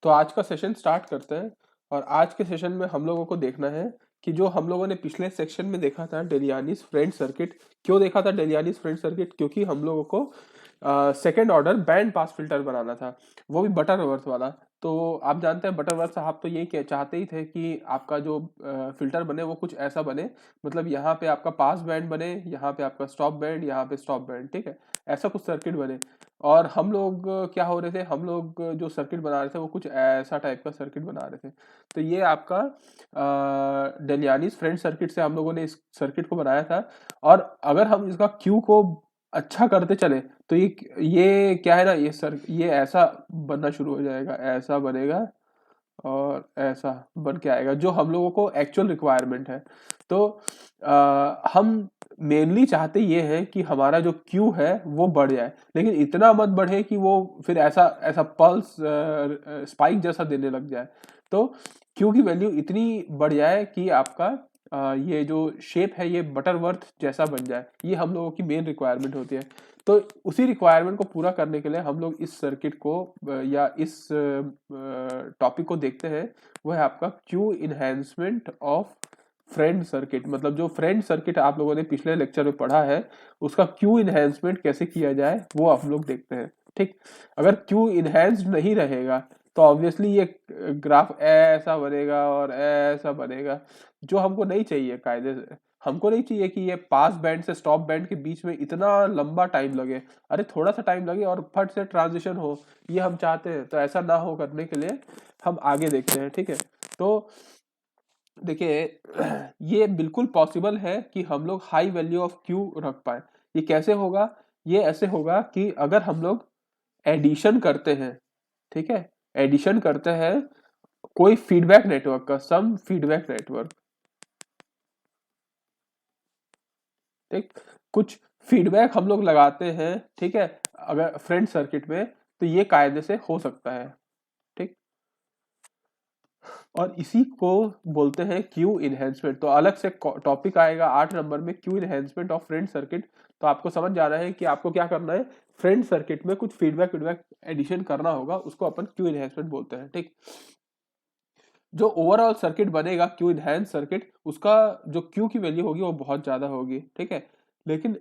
तो आज का सेशन स्टार्ट करते हैं। और आज के सेशन में हम लोगों को देखना है कि जो हम लोगों ने पिछले सेक्शन में देखा था डेलियानीज फ्रेंड सर्किट। क्यों देखा था डेलियानीज फ्रेंड सर्किट? क्योंकि हम लोगों को second order band pass filter बनाना था, वो भी बटरवर्थ वाला। तो आप जानते हैं बटरवर्थ साहब तो यही चाहते ही थे कि आपका जो फिल्टर बने वो कुछ ऐसा बने, मतलब यहाँ पे आपका पास बैंड बने, यहाँ पे आपका स्टॉप बैंड, यहाँ पे स्टॉप बैंड, ठीक है, ऐसा कुछ सर्किट बने। और हम लोग क्या हो रहे थे, हम लोग जो सर्किट बना रहे थे वो कुछ ऐसा टाइप का सर्किट बना रहे थे। तो ये आपका डेलियानीज फ्रेंड सर्किट से हम लोगों ने इस सर्किट को बनाया था। और अगर हम इसका क्यू को अच्छा करते चले तो ये क्या है ना, ये ऐसा बनना शुरू हो जाएगा, ऐसा बनेगा और ऐसा बन के आएगा जो हम लोगों को एक्चुअल रिक्वायरमेंट है। तो हम मेनली चाहते ये हैं कि हमारा जो क्यू है वो बढ़ जाए, लेकिन इतना मत बढ़े कि वो फिर ऐसा ऐसा पल्स स्पाइक जैसा देने लग जाए। तो क्यू की वैल्यू इतनी बढ़ जाए कि आपका ये जो शेप है ये बटरवर्थ जैसा बन जाए, ये हम लोगों की मेन रिक्वायरमेंट होती है। तो उसी रिक्वायरमेंट को पूरा करने के लिए हम लोग इस सर्किट को या इस टॉपिक को देखते हैं। वो है आपका Q enhancement of friend circuit. मतलब जो फ्रेंड सर्किट आप लोगों ने पिछले लेक्चर में पढ़ा है उसका क्यू इन्हेंसमेंट कैसे किया जाए वो हम लोग देखते हैं। ठीक, अगर क्यू इन्हेंस्ड नहीं रहेगा तो ऑब्वियसली ये ग्राफ ऐसा बनेगा और ऐसा बनेगा, जो हमको नहीं चाहिए कायदे से। हमको नहीं चाहिए कि ये पास बैंड से स्टॉप बैंड के बीच में इतना लंबा टाइम लगे। अरे थोड़ा सा टाइम लगे और फट से ट्रांजिशन हो, ये हम चाहते हैं। तो ऐसा ना हो करने के लिए हम आगे देखते हैं, ठीक है। तो देखिए ये बिल्कुल पॉसिबल है कि हम लोग हाई वैल्यू ऑफ क्यू रख पाए। ये कैसे होगा? ये ऐसे होगा कि अगर हम लोग एडिशन करते हैं, ठीक है, एडिशन करते हैं कोई फीडबैक नेटवर्क का, सम फीडबैक नेटवर्क, ठीक, कुछ फीडबैक हम लोग लगाते हैं, ठीक है, अगर फ्रेंड सर्किट में, तो ये कायदे से हो सकता है, ठीक। और इसी को बोलते हैं क्यू इनहेंसमेंट। तो अलग से टॉपिक आएगा 8 नंबर में, Q enhancement of friend circuit. तो आपको समझ जाना है कि आपको क्या करना है, फ्रेंड सर्किट में कुछ फीडबैक फीडबैक एडिशन करना होगा, उसको अपन क्यू इनहेंसमेंट बोलते हैं, ठीक। जो ओवरऑल सर्किट बनेगा क्यू इनहेंस सर्किट, उसका जो क्यू की वैल्यू होगी वो बहुत ज्यादा होगी, ठीक है। लेकिन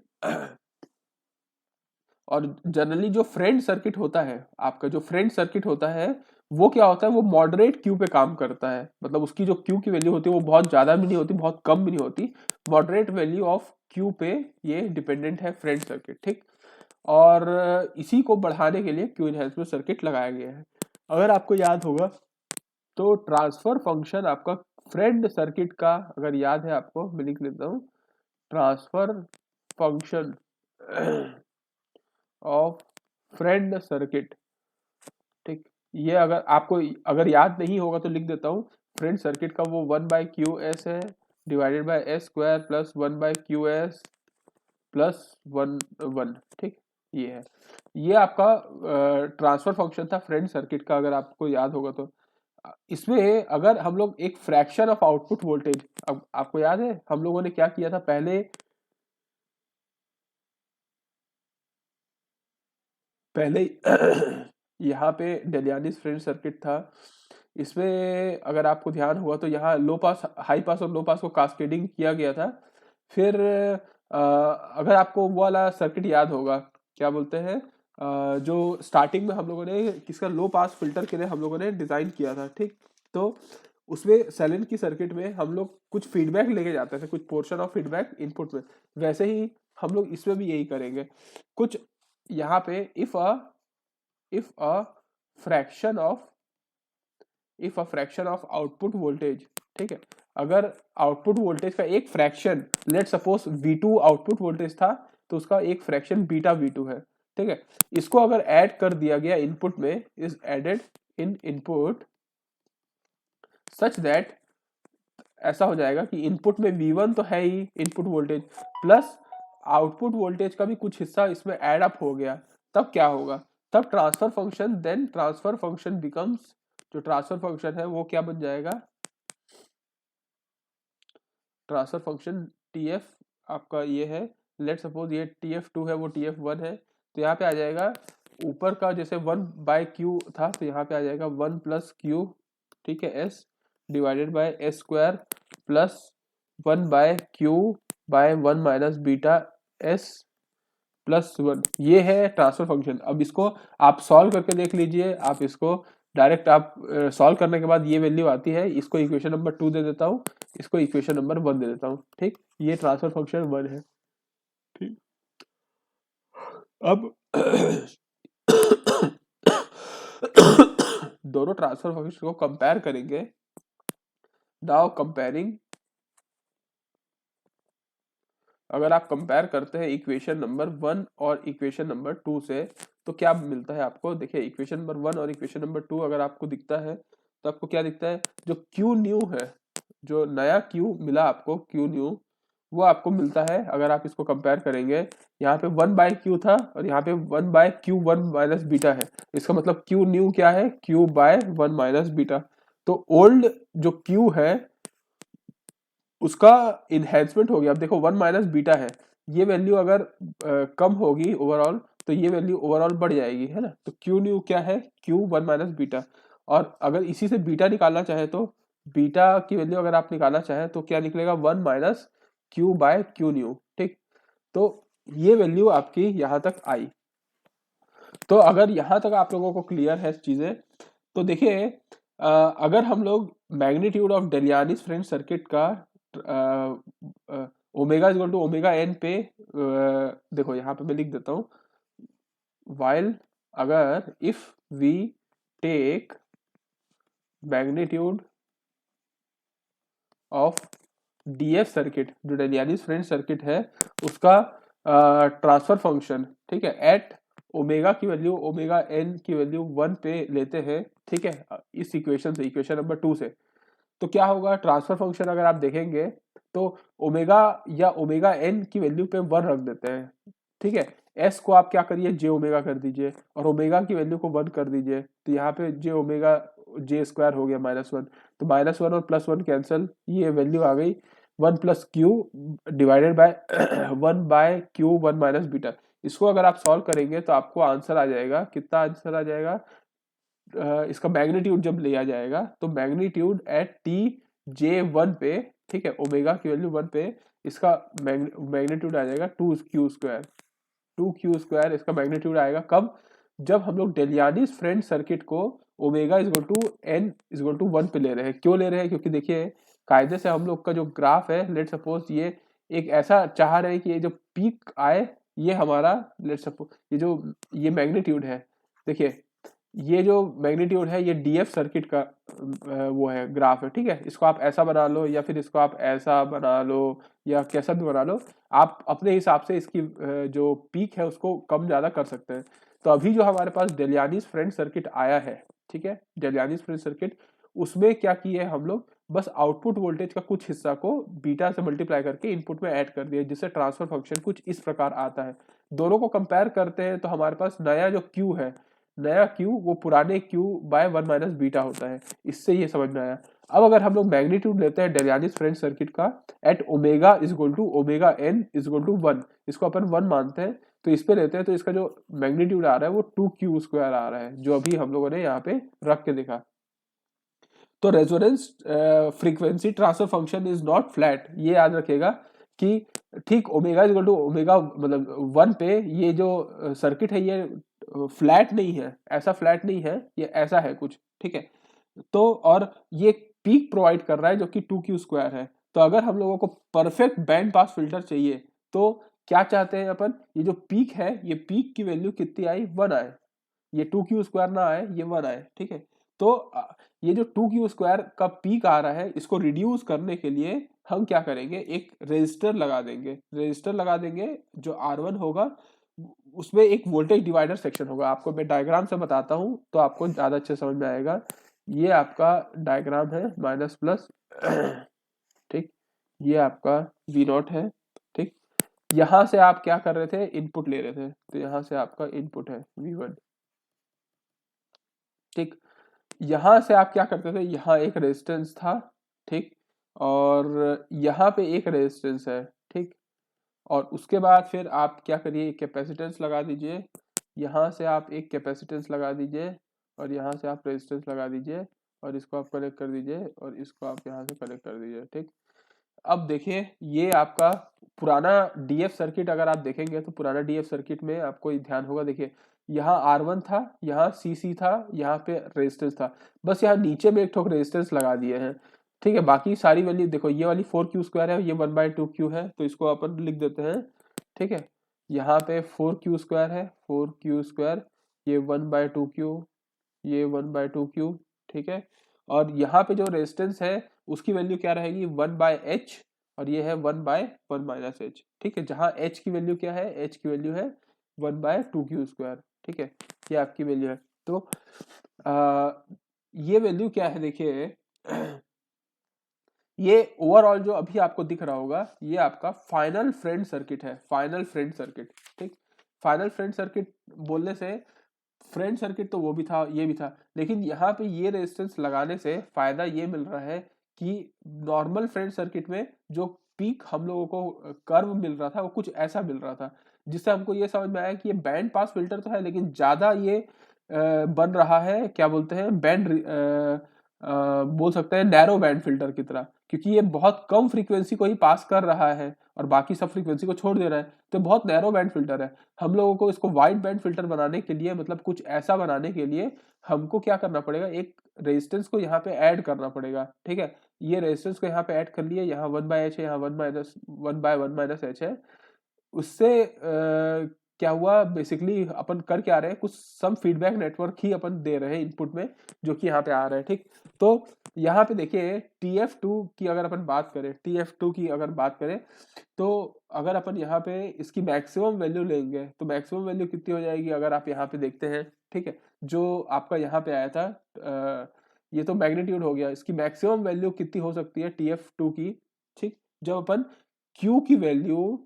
और जनरली जो फ्रेंड सर्किट होता है, आपका जो फ्रेंड सर्किट होता है वो क्या होता है, वो मॉडरेट क्यू पे काम करता है। मतलब उसकी जो क्यू की वैल्यू होती है वो बहुत ज्यादा भी नहीं होती, बहुत कम भी नहीं होती, मॉडरेट वैल्यू ऑफ क्यू पे ये डिपेंडेंट है फ्रेंड सर्किट, ठीक। और इसी को बढ़ाने के लिए क्यू एनहांसमेंट सर्किट लगाया गया है। अगर आपको याद होगा तो ट्रांसफर फंक्शन आपका फ्रेंड सर्किट का, अगर याद है आपको, मैं लिख लेता हूँ, transfer function of friend circuit, ठीक। ये अगर आपको अगर याद नहीं होगा तो लिख देता हूँ। फ्रेंड सर्किट का वो 1/QS है, divided by S square plus 1/QS plus 1/1, ठीक। ये है, ये आपका ट्रांसफर फंक्शन था फ्रेंड सर्किट का, अगर आपको याद होगा तो। इसमें अगर हम लोग एक फ्रैक्शन ऑफ आउटपुट वोल्टेज, अब आपको याद है हम लोगों ने क्या किया था पहले, पहले यहाँ पे डेलियानीज फ्रेंड सर्किट था। इसमें अगर आपको ध्यान हुआ तो यहाँ लो पास, हाई पास और लो पास को कास्केडिंग किया गया था। फिर अगर आपको वो वाला सर्किट याद होगा, क्या बोलते हैं, जो स्टार्टिंग में हम लोगों ने किसका लो पास फिल्टर के लिए हम लोगों ने डिजाइन किया था, ठीक। तो उसमें सेलेन की सर्किट में हम लोग कुछ फीडबैक लेके जाते थे, कुछ पोर्शन ऑफ फीडबैक इनपुट में। वैसे ही हम लोग इसमें भी यही करेंगे। कुछ यहाँ पे if a fraction of output voltage, ठीक है, अगर आउटपुट वोल्टेज का एक fraction, let suppose V2 output voltage था, तो उसका एक फ्रैक्शन बीटा V2 है, ठीक है। इसको अगर ऐड कर दिया गया इनपुट में, is added in input such that, ऐसा हो जाएगा कि इनपुट में V1 तो है ही input voltage, plus output voltage का भी कुछ हिस्सा इसमें ऐड अप हो गया। तब क्या होगा, तब transfer function, then transfer function becomes, जो ट्रांसफर फंक्शन है वो क्या बन जाएगा, ट्रांसफर फंक्शन TF आपका ये है, लेट सपोज ये TF2 है, वो TF1 है, तो यहाँ पे आ जाएगा ऊपर का जैसे 1/q था तो यहाँ पे आ जाएगा 1+q, ठीक है, s divided by s square plus 1/q/1 minus beta s plus 1। ये है ट्रांसफर फंक्शन। अब इसको आप सॉल्व करके देख लीजिए। आप इसको डायरेक्ट आप सॉल्व करने के बाद ये वैल्यू आती है, इसको इक्वेशन नंबर 2 दे देता हूँ, इसको इक्वेशन नंबर 1 दे देता हूँ, ठीक। ये ट्रांसफर फंक्शन 1 है, ठीक। अब दोनों ट्रांसफर फंक्शन को कंपेयर करेंगे। नाउ कंपेयरिंग, अगर आप कंपेयर करते हैं इक्वेशन नंबर 1 और इक्वेशन नंबर 2 से, तो क्या मिलता है आपको? देखिए इक्वेशन नंबर 1 और इक्वेशन नंबर 2 अगर आपको दिखता है तो आपको क्या दिखता है? जो क्यू न्यू है, जो नया क्यू मिला आपको, क्यू न्यू, वो आपको मिलता है। अगर आप इसको कंपेयर करेंगे, यहाँ पे 1/q था और यहाँ पे 1/q1 माइनस बीटा है। इसका मतलब क्यू न्यू क्या है? q/1 minus beta. तो ओल्ड जो क्यू है उसका इनहेंसमेंट हो गया। अब देखो 1 माइनस बीटा है, ये वैल्यू अगर कम होगी ओवरऑल तो ये वैल्यू ओवरऑल बढ़ जाएगी, है ना। तो क्यू न्यू क्या है? q1 minus beta. और अगर इसी से बीटा निकालना चाहे तो बीटा की वैल्यू अगर आप निकालना चाहें तो क्या निकलेगा? 1 माइनस q/q न्यू, ठीक। तो ये वैल्यू आपकी यहाँ तक आई। तो अगर यहाँ तक आप लोगों को क्लियर है चीजें, तो देखिए अगर हम लोग magnitude of Deliyannis Friend circuit का omega equal to omega n पे देखो यहाँ पे मैं लिख देता हूँ, वाइल अगर if we take magnitude of DF circuit, जो डेलियानीस फ्रेंच सर्किट है, उसका ट्रांसफर फंक्शन, ठीक है, एट ओमेगा की वैल्यू, ओमेगा एन की वैल्यू 1 पे लेते हैं, ठीक है, इस इक्वेशन से, इक्वेशन नंबर 2 से, तो क्या होगा? ट्रांसफर फंक्शन अगर आप देखेंगे तो ओमेगा या ओमेगा एन की वैल्यू पे 1 रख देते हैं, ठीक है। एस को आप क्या करिए? जे ओमेगा कर दीजिए और ओमेगा की वैल्यू को 1 कर दीजिए, तो यहाँ पे जे ओमेगा जे स्क्वायर हो गया -1। तो -1 और +1 कैंसिल, ये वैल्यू आ गई 1+q divided by 1/q1 minus beta. इसको अगर आप सॉल्व करेंगे तो आपको आंसर आ जाएगा, कितना आंसर आ जाएगा? इसका मैग्नीट्यूड जब लिया जाएगा तो मैग्नीट्यूड एट t/1 पे, ठीक है, ओमेगा की वैल्यू 1 पे, इसका मैग्नीट्यूड आ जाएगा 2q²। 2q² इसका मैग्नीट्यूड आएगा कब? जब हम लोग डेलियानीस फ्रेंच सर्किट को omega equal to n equal to 1 पे ले रहे हैं। क्यों ले रहे हैं? क्योंकि देखिए कायदे से हम लोग का जो ग्राफ है, लेट सपोज ये एक ऐसा चाह रहे हैं कि ये जो पीक आए, ये हमारा लेट सपोज ये मैग्नीट्यूड है, देखिए ये जो मैग्नीट्यूड है ये डीएफ सर्किट का वो है, ग्राफ है, ठीक है। इसको आप ऐसा बना लो या फिर इसको आप ऐसा बना लो या कैसा भी बना लो, आप अपने हिसाब से इसकी जो पीक है उसको कम ज्यादा कर सकते हैं। तो अभी जो हमारे पास डेलियानीस फ्रेंच सर्किट आया है, ठीक है, डेलियानीस फ्रेंच सर्किट, उसमें क्या किए हम लोग? बस आउटपुट वोल्टेज का कुछ हिस्सा को बीटा से मल्टीप्लाई करके इनपुट में ऐड कर दिया, जिससे ट्रांसफर फंक्शन कुछ इस प्रकार आता है। दोनों को कंपेयर करते हैं तो हमारे पास नया जो क्यू है, नया क्यू वो पुराने q/1 माइनस बीटा होता है। इससे ये समझ में आया। अब अगर हम लोग मैग्नीट्यूड लेते हैं डेलियानीस फ्रेंच सर्किट का at omega equal to omega n equal to 1, इसको अपन 1 मानते हैं, तो इस पे लेते हैं, तो इसका जो मैग्नीट्यूड आ रहा है वो 2q² आ रहा है, जो अभी हम लोगों ने यहाँ पे रख के देखा। तो resonance frequency transfer function is not flat, ये याद रखिएगा कि ठीक ओमेगा इक्वल टू ओमेगा मतलब 1 पे ये जो सर्किट है ये फ्लैट नहीं है, ऐसा फ्लैट नहीं है, ये ऐसा है कुछ, ठीक है। तो और ये पीक प्रोवाइड कर रहा है जो कि 2q² है। तो अगर हम लोगों को परफेक्ट बैंड पास फिल्टर चाहिए तो क्या चाहते हैं अपन? ये जो पीक है, ये पीक की वैल्यू कितनी आई? 1 आए, ये 2q² ना आए, ये 1 आए, ठीक है। तो ये जो 2q² का पीक आ रहा है, इसको रिड्यूस करने के लिए हम क्या करेंगे? एक रेजिस्टर लगा देंगे, रेजिस्टर लगा देंगे, जो R1 होगा उसमें एक वोल्टेज डिवाइडर सेक्शन होगा। आपको मैं डायग्राम से बताता हूं तो आपको ज्यादा अच्छे समझ में आएगा। ये आपका डायग्राम है माइनस प्लस, ठीक, ये आपका V0 है, ठीक। यहां से आप क्या कर रहे थे? इनपुट ले रहे थे, तो यहां से आपका इनपुट है V1, ठीक। यहां से आप क्या करते थे? यहाँ एक रेजिस्टेंस था, ठीक, और यहाँ पे एक रेजिस्टेंस है, ठीक। और उसके बाद फिर आप क्या करिए? कैपेसिटेंस लगा दीजिए, यहाँ से आप एक कैपेसिटेंस लगा दीजिए और यहाँ से आप रेजिस्टेंस लगा दीजिए और इसको आप कनेक्ट कर दीजिए और इसको आप यहाँ से कनेक्ट कर दीजिए। ठीक, अब देखिए ये आपका पुराना डीएफ सर्किट अगर आप देखेंगे तो पुराना डीएफ सर्किट में आपको ध्यान होगा, देखिए यहाँ R1 था, यहाँ CC था, यहाँ पे रेजिस्टेंस था, बस यहाँ नीचे में एक ठोक रेजिस्टेंस लगा दिए हैं। ठीक है, बाकी सारी वैल्यू देखो, ये वाली 4Q² है, ये 1/2Q है, तो इसको अपन लिख देते हैं। ठीक है, यहाँ पे 4Q² है, 4Q², ये 1/2Q, ये 1/2Q। ठीक है, और यहाँ पे जो रेजिस्टेंस है उसकी वैल्यू क्या रहेगी, 1/h, और ये है 1/1 - h। ठीक है, जहाँ h की वैल्यू क्या है, h की वैल्यू है 1/2Q²। ठीक है, ये आपकी वैल्यू है। तो ये वैल्यू क्या है, देखिए ये ओवरऑल जो अभी आपको दिख रहा होगा ये आपका फाइनल फ्रेंड सर्किट है, फाइनल फ्रेंड सर्किट। ठीक, फाइनल फ्रेंड सर्किट बोलने से फ्रेंड सर्किट तो वो भी था, ये भी था, लेकिन यहाँ पे ये रेजिस्टेंस लगाने से फायदा ये मिल रहा है कि नॉर्मल फ्रेंड सर्किट में जो पीक हम लोगों को कर्व मिल रहा था वो कुछ ऐसा मिल रहा था, जिससे हमको ये समझ में आया कि ये बैंड पास फिल्टर तो है लेकिन ज्यादा ये बन रहा है, क्या बोलते हैं, बोल सकते हैं नैरो बैंड फिल्टर की तरह, क्योंकि ये बहुत कम फ्रीक्वेंसी को ही पास कर रहा है और बाकी सब फ्रीक्वेंसी को छोड़ दे रहा है, तो बहुत नैरो बैंड फिल्टर है। हम लोगों को इसको वाइड बैंड फिल्टर बनाने के लिए, मतलब कुछ ऐसा बनाने के लिए हमको क्या करना पड़ेगा, एक रेजिस्टेंस को यहाँ पे ऐड करना पड़ेगा। ठीक है, ये रेजिस्टेंस को यहाँ पे ऐड कर लिए, यहाँ 1/h है, यहाँ 1/1 - h है। उससे क्या हुआ, बेसिकली अपन कर क्या रहे हैं, कुछ सम फीडबैक नेटवर्क ही अपन दे रहे हैं इनपुट में, जो कि यहाँ पे आ रहा है। ठीक, तो यहाँ पे देखिए TF2 की अगर अपन बात करें, TF2 की अगर बात करें, तो अगर अपन यहाँ पे इसकी मैक्सिमम वैल्यू लेंगे तो मैक्सिमम वैल्यू कितनी हो जाएगी, अगर आप यहाँ पे देखते हैं। ठीक है, जो आपका यहाँ पे आया था ये तो मैग्नीट्यूड हो गया, इसकी मैक्सिमम वैल्यू कितनी हो सकती है TF2 की। ठीक, जब अपन Q की वैल्यू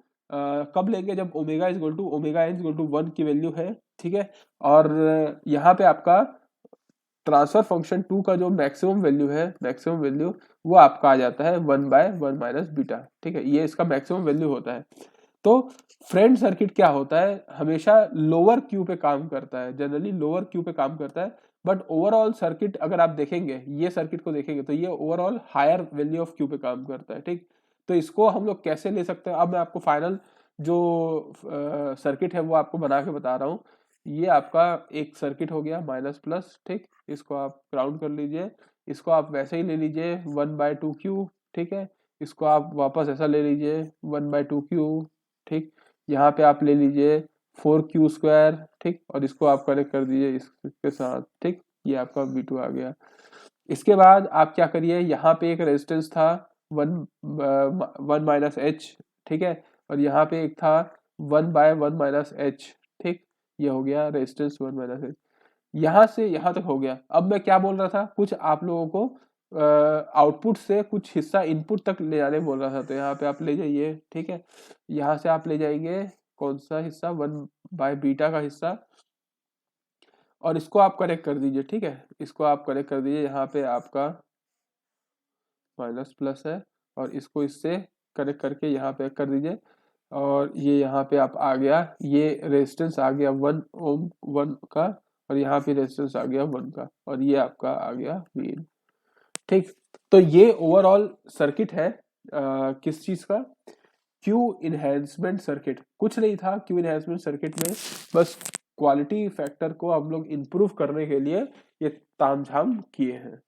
कब लेंगे, जब ओमेगा n = 1 की वैल्यू है। ठीक है, और यहाँ पे आपका ट्रांसफर फंक्शन 2 का जो मैक्सिमम वैल्यू है, मैक्सिमम वैल्यू वो आपका आ जाता है 1/1 - बीटा। ठीक है, ये इसका मैक्सिमम वैल्यू होता है। तो फ्रेंड सर्किट क्या होता है, हमेशा लोअर क्यू पे काम करता है, जनरली लोअर क्यू पे काम करता है, बट ओवरऑल सर्किट अगर आप देखेंगे, ये सर्किट को देखेंगे तो ये overall higher value of q पे काम करता है। ठीक, तो इसको हम लोग कैसे ले सकते हैं, अब मैं आपको फाइनल जो सर्किट है वो आपको बना के बता रहा हूँ। ये आपका एक सर्किट हो गया माइनस प्लस। ठीक, इसको आप ग्राउंड कर लीजिए, इसको आप वैसे ही ले लीजिए 1/2Q। ठीक है, इसको आप वापस ऐसा ले लीजिए 1/2Q। ठीक, यहाँ पे आप ले लीजिए 4Q²। ठीक, और इसको आप कनेक्ट कर दीजिए इसके साथ। ठीक, ये आपका V2 आ गया। इसके बाद आप क्या करिए, यहाँ पे एक रेजिस्टेंस था 1/1 - h। ठीक है, और यहाँ पे एक था 1/1 - h। ठीक, ये हो गया रेजिस्टेंस 1 - h। यहाँ से यहाँ तक हो गया। अब मैं क्या बोल रहा था, कुछ आप लोगों को आउटपुट से कुछ हिस्सा इनपुट तक ले जाने बोल रहा था, तो यहाँ पे आप ले जाइए। ठीक है, यहाँ से आप ले जाएंगे कौन सा हिस्सा, 1/बीटा का हिस्सा, और इसको आप कनेक्ट कर दीजिए। ठीक है, इसको आप कनेक्ट कर दीजिए, यहाँ पे आपका माइनस प्लस है, और इसको इससे कनेक्ट करके यहाँ पे कर दीजिए, और ये यहाँ पे आप आ गया, ये रेजिस्टेंस आ गया 1 ओम 1 का, और यहाँ पे रेजिस्टेंस आ गया 1 का, और ये आपका आ गया Vin। ठीक, तो ये ओवरऑल सर्किट है किस चीज का, क्यू इनहेंसमेंट सर्किट। कुछ नहीं था क्यू इनहेंसमेंट सर्किट में, बस क्वालिटी फैक्टर को हम लोग इम्प्रूव करने के लिए ये तामझाम किए हैं।